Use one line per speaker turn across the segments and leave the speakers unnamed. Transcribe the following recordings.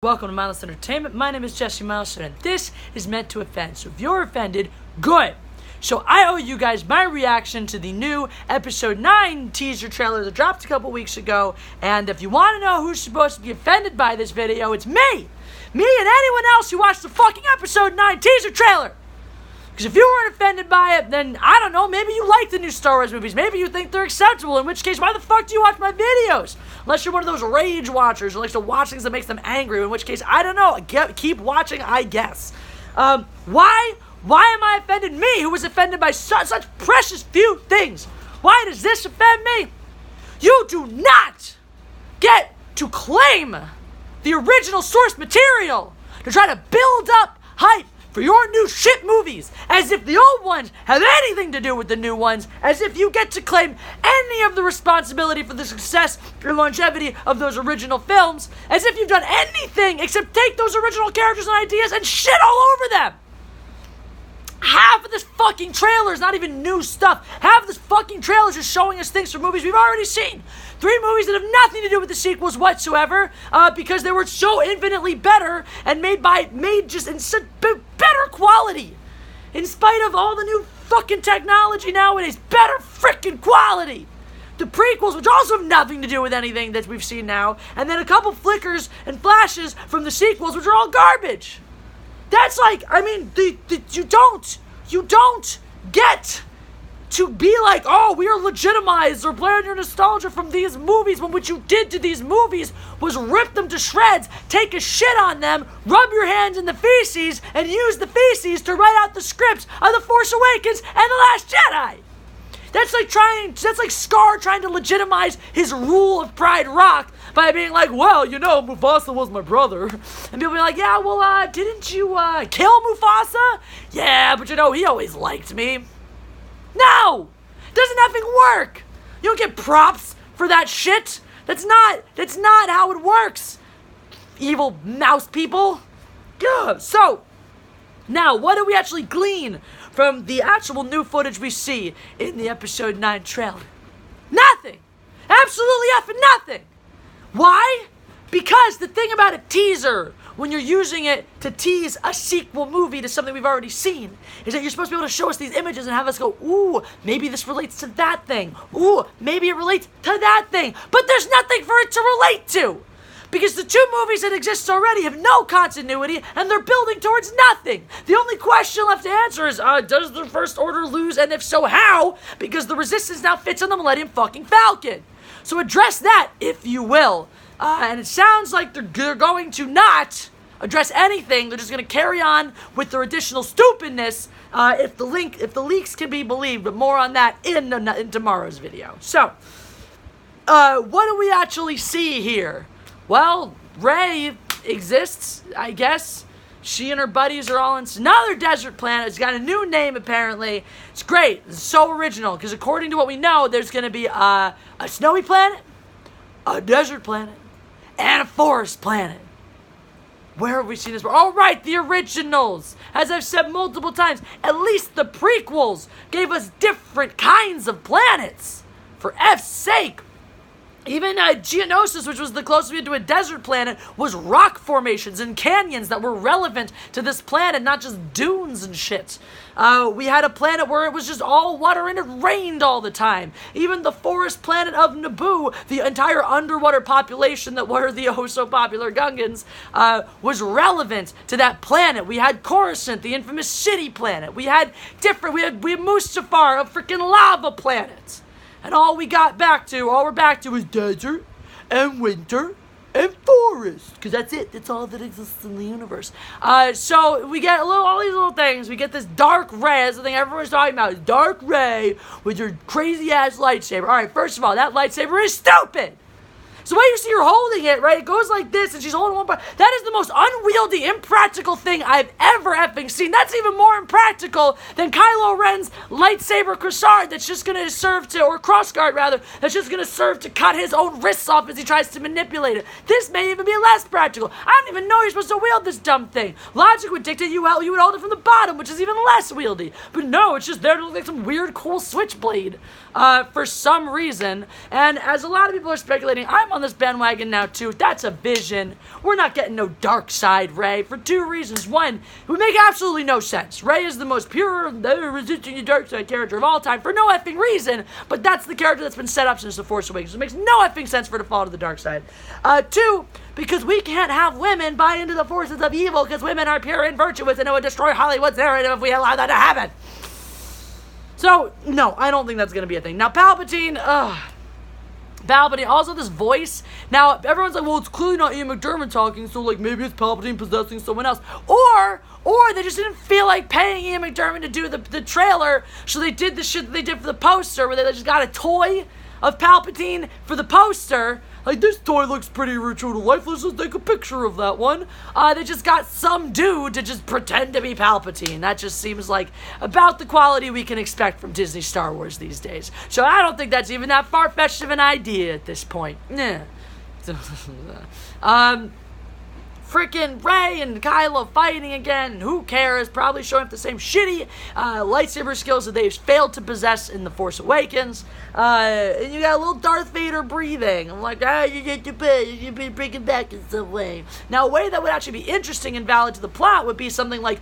Welcome to Mindless Entertainment. My name is Jesse Milestone, and this is meant to offend. So if you're offended, good. So I owe you guys my reaction to the new episode 9 teaser trailer that dropped a couple weeks ago. And if you want to know who's supposed to be offended by this video, it's me. Me and anyone else who watched the fucking episode 9 teaser trailer. Because if you weren't offended by it, then, I don't know, maybe you like the new Star Wars movies. Maybe you think they're acceptable, in which case, why the fuck do you watch my videos? Unless you're one of those rage watchers who likes to watch things that makes them angry, in which case, I don't know, keep watching, I guess. Why am I offended? Me, who was offended by such precious few things. Why does this offend me? You do not get to claim the original source material to try to build up hype for your new shit movies, as if the old ones have anything to do with the new ones, as if you get to claim any of the responsibility for the success or longevity of those original films, as if you've done anything except take those original characters and ideas and shit all over them. Half of this fucking trailer is not even new stuff. Half of this fucking trailer is just showing us things from movies we've already seen. 3 movies that have nothing to do with the sequels whatsoever, because they were so infinitely better and made just in such better quality. In spite of all the new fucking technology nowadays, better freaking quality. The prequels, which also have nothing to do with anything that we've seen now, and then a couple flickers and flashes from the sequels, which are all garbage. That's like, I mean, you don't get to be like, oh, we are legitimized or play on your nostalgia from these movies, when what you did to these movies was rip them to shreds, take a shit on them, rub your hands in the feces, and use the feces to write out the scripts of The Force Awakens and The Last Jedi. That's like Scar trying to legitimize his rule of Pride Rock by being like, well, you know, Mufasa was my brother. And people be like, yeah, well, didn't you, kill Mufasa? Yeah, but you know, he always liked me. No! Doesn't effing work! You don't get props for that shit. That's not how it works. Evil mouse people. Yeah. So, now, what do we actually glean from the actual new footage we see in the episode 9 trailer? Nothing! Absolutely effing nothing! Why? Because the thing about a teaser, when you're using it to tease a sequel movie to something we've already seen, is that you're supposed to be able to show us these images and have us go, ooh, maybe this relates to that thing. Ooh, maybe it relates to that thing. But there's nothing for it to relate to. Because the 2 movies that exist already have no continuity, and they're building towards nothing. The only question left to answer is, does the First Order lose, and if so, how? Because the Resistance now fits on the Millennium fucking Falcon. So address that, if you will. And it sounds like they're going to not address anything. They're just going to carry on with their additional stupidness, if the leaks can be believed. But more on that in tomorrow's video. So, what do we actually see here? Well, Rey exists, I guess. She and her buddies are all on another desert planet. It's got a new name, apparently. It's great. It's so original, because according to what we know, there's going to be a snowy planet, a desert planet, and a forest planet. Where have we seen this? Oh, right, the originals. As I've said multiple times, at least the prequels gave us different kinds of planets. For F's sake. Even Geonosis, which was the closest we had to a desert planet, was rock formations and canyons that were relevant to this planet, not just dunes and shit. We had a planet where it was just all water and it rained all the time. Even the forest planet of Naboo, the entire underwater population that were the oh-so-popular Gungans, was relevant to that planet. We had Coruscant, the infamous city planet. We had Mustafar, a freaking lava planet. And all we're back to is desert and winter and forest. Because that's it. That's all that exists in the universe. So we get all these little things. We get this dark Rey. That's the thing everyone's talking about. Dark Rey with her crazy-ass lightsaber. All right, first of all, that lightsaber is stupid. So the way you see her holding it, right, it goes like this, and she's holding one part. That is the most unwieldy, impractical thing I've ever effing seen. That's even more impractical than Kylo Ren's lightsaber cursard that's just going to serve to, or crossguard rather, that's just going to serve to cut his own wrists off as he tries to manipulate it. This may even be less practical. I don't even know you're supposed to wield this dumb thing. Logic would dictate you would hold it from the bottom, which is even less wieldy. But no, it's just there to look like some weird, cool switchblade for some reason. And as a lot of people are speculating, I'm on this bandwagon now too. That's a vision. We're not getting no dark side Rey for two reasons. One, it would make absolutely no sense. Rey is the most pure, resisting the dark side character of all time for no effing reason, but that's the character that's been set up since The Force Awakens. It makes no effing sense for her to fall to the dark side. Two, because we can't have women buy into the forces of evil because women are pure and virtuous and it would destroy Hollywood's narrative if we allow that to happen. So, no, I don't think that's going to be a thing. Now, Palpatine, also this voice. Now, everyone's like, well, it's clearly not Ian McDiarmid talking, so, like, maybe it's Palpatine possessing someone else. Or they just didn't feel like paying Ian McDiarmid to do the trailer, so they did the shit that they did for the poster, where they just got a toy of Palpatine for the poster. Like, this toy looks pretty true to life. Let's just take a picture of that one. They just got some dude to just pretend to be Palpatine. That just seems like about the quality we can expect from Disney Star Wars these days. So I don't think that's even that far-fetched of an idea at this point. Nah. Freaking Rey and Kylo fighting again. Who cares? Probably showing up the same shitty lightsaber skills that they've failed to possess in The Force Awakens. And you got a little Darth Vader breathing. I'm like, you get your pay. You be bringing back in some way. Now, a way that would actually be interesting and valid to the plot would be something like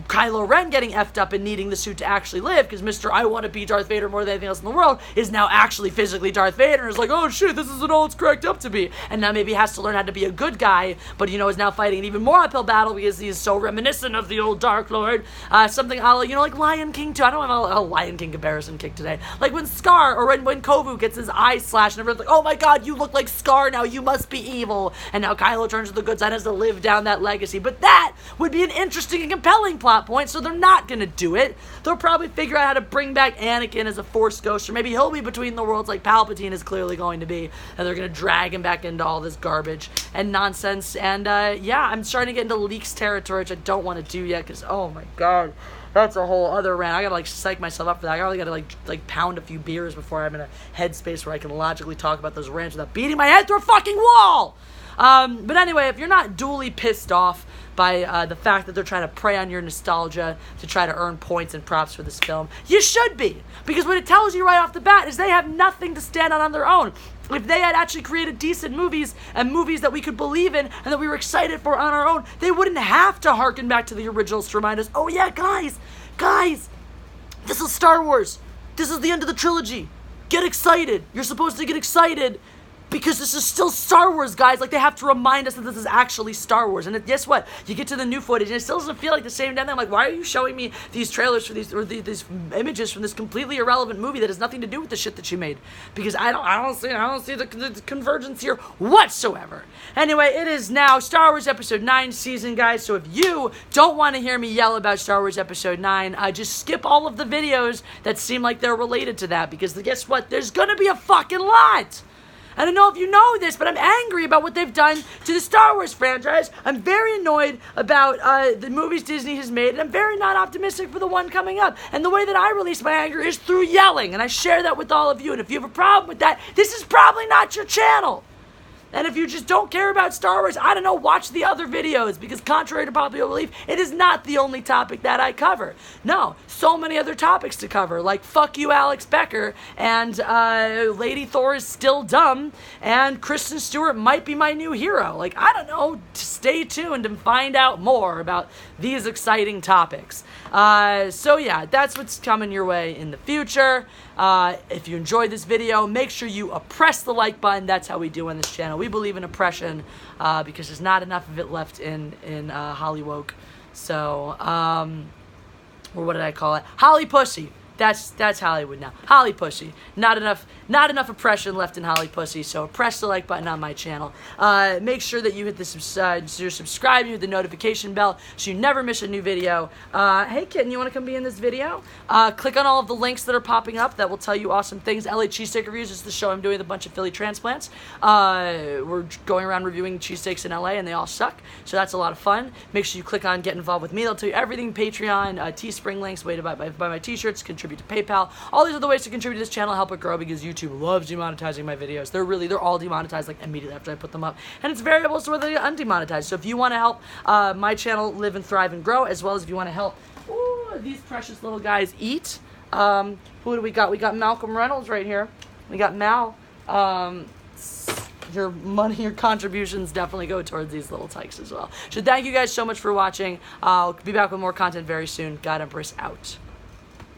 Kylo Ren getting effed up and needing the suit to actually live, because Mr. I want to be Darth Vader more than anything else in the world is now actually physically Darth Vader, and is like, oh shit, this isn't all it's cracked up to be. And now maybe he has to learn how to be a good guy, but is now fighting an even more uphill battle because he is so reminiscent of the old Dark Lord. Something like Lion King too. I don't have a Lion King comparison kick today. Like when Scar, or when Kovu gets his eyes slashed and everyone's like, oh my god, you look like Scar now, you must be evil. And now Kylo turns to the good side and has to live down that legacy. But that would be an interesting and compelling plot point, so they're not gonna do it. They'll probably figure out how to bring back Anakin as a Force ghost, or maybe he'll be between the worlds like Palpatine is clearly going to be, and they're gonna drag him back into all this garbage and nonsense. And I'm starting to get into leaks territory, which I don't want to do yet, because oh my god, that's a whole other rant. I gotta psych myself up for that. I really gotta like pound a few beers before I'm in a headspace where I can logically talk about those rants without beating my head through a fucking wall. But anyway, if you're not duly pissed off by the fact that they're trying to prey on your nostalgia to try to earn points and props for this film, you should be. Because what it tells you right off the bat is they have nothing to stand on their own. If they had actually created decent movies and movies that we could believe in and that we were excited for on our own, they wouldn't have to harken back to the originals to remind us, oh yeah, guys, this is Star Wars. This is the end of the trilogy. Get excited. You're supposed to get excited because this is still Star Wars, guys. Like, they have to remind us that this is actually Star Wars. And guess what? You get to the new footage, and it still doesn't feel like the same damn thing. I'm like, why are you showing me these trailers for these images from this completely irrelevant movie that has nothing to do with the shit that you made? Because I don't see the convergence here whatsoever. Anyway, it is now Star Wars Episode 9 season, guys. So if you don't want to hear me yell about Star Wars Episode 9, just skip all of the videos that seem like they're related to that. Because guess what? There's gonna be a fucking lot. I don't know if you know this, but I'm angry about what they've done to the Star Wars franchise. I'm very annoyed about the movies Disney has made, and I'm very not optimistic for the one coming up. And the way that I release my anger is through yelling, and I share that with all of you. And if you have a problem with that, this is probably not your channel. And if you just don't care about Star Wars, I don't know, watch the other videos, because contrary to popular belief, it is not the only topic that I cover. No, so many other topics to cover, like fuck you, Alex Becker, and Lady Thor is still dumb, and Kristen Stewart might be my new hero. Like, I don't know, stay tuned and find out more about these exciting topics. So yeah, that's what's coming your way in the future. If you enjoyed this video, make sure you press the like button. That's how we do on this channel. We believe in oppression because there's not enough of it left in Hollywood. So, or what did I call it? Holly Pussy. That's Hollywood now. Holly Pussy. Not enough oppression left in Holly Pussy, so press the like button on my channel. Make sure that you hit the subscribe, you hit the notification bell so you never miss a new video. Hey kitten, you want to come be in this video? Click on all of the links that are popping up that will tell you awesome things. LA Cheesesteak Reviews is the show I'm doing with a bunch of Philly transplants. We're going around reviewing cheesesteaks in LA and they all suck, so that's a lot of fun. Make sure you click on Get Involved with Me. They'll tell you everything. Patreon, Teespring links, way to buy my t-shirts, contribute to PayPal. All these are the ways to contribute to this channel, help it grow, because YouTube loves demonetizing my videos. They're all demonetized like immediately after I put them up, and it's variable as to whether they get undemonetized. So if you want to help my channel live and thrive and grow, as well as if you want to help these precious little guys eat, who do we got? We got Malcolm Reynolds right here. We got Mal. your money, your contributions definitely go towards these little tykes as well. So thank you guys so much for watching. I'll be back with more content very soon. God Empress out.